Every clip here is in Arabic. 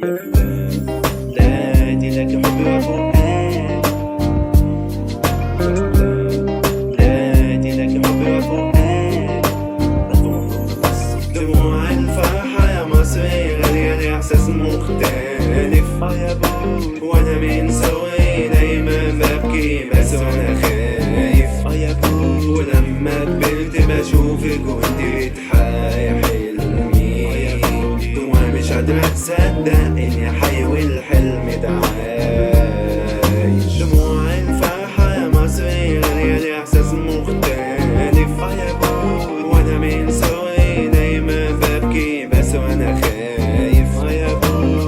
بلادي لك حبي وفؤاد، بلادي لك حبي وفؤاد. دموع الفرحة يا مصري غالية لإحساس مختلف، وأنا من سوي دايما ببكي بس وأنا خايف. ولما كبرت بشوفك وانت بتحققي حلمي، دموعي مش قادرة تصدق اني حي والحلم ده عايش. دموع الفرحة يا مصري غالية لإحساس مختلف، وأنا من سوي دايما ببكي بس وأنا خايف.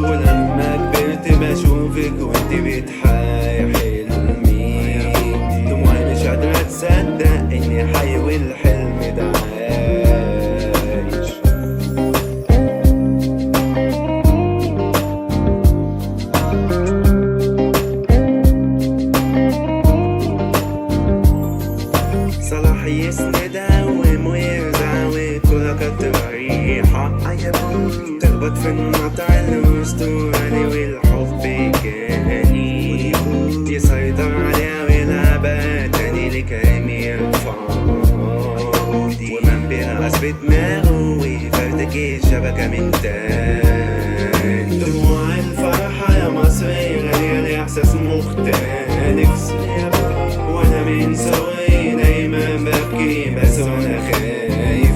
ولما كبرت بشوفك وانت بتحققي حلمي، دموعي مش قادرة تصدق اني حي والحلم ده عايش. صلاح يسندها ويرجع والكرة كانت رايحة، تخبط في النطع الأسطوري والحب كاني يسيطر عليها ويلعبها تاني لكريم يرفعودي، ومن بيها أثبت دماغه ويفرتك الشبكة من تاني. دموع الفرحة يا مصري غالية لإحساس مختلف، وأنا من سوي دايما ببكي بس وأنا خايف.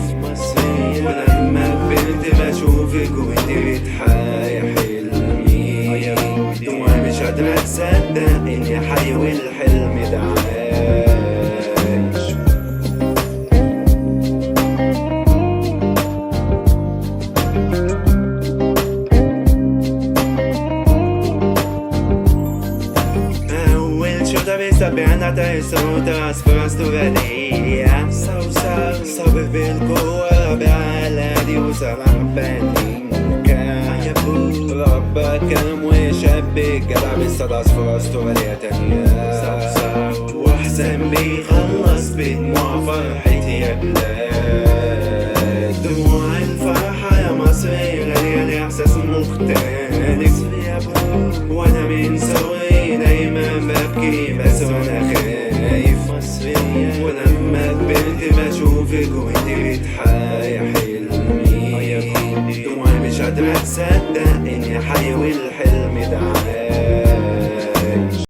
ولما كبرت بشوفك وانت بتحققي حلمي، دموعي مش قادرة تصدق اني حي والحلم ده عايش. أول شوطة بيسبقنا تايسوتا أصفر أسترالية، صابر بالقوة بعلادي وسرح بنينكا. ربك كرم وشبك جدع بالصدى أصفر أستراليا تانية، وحسن بيخلص بدموع فرحتي يا بلاد. دموع الفرحة يا مصري غالية لإحساس مختلف، وأنا من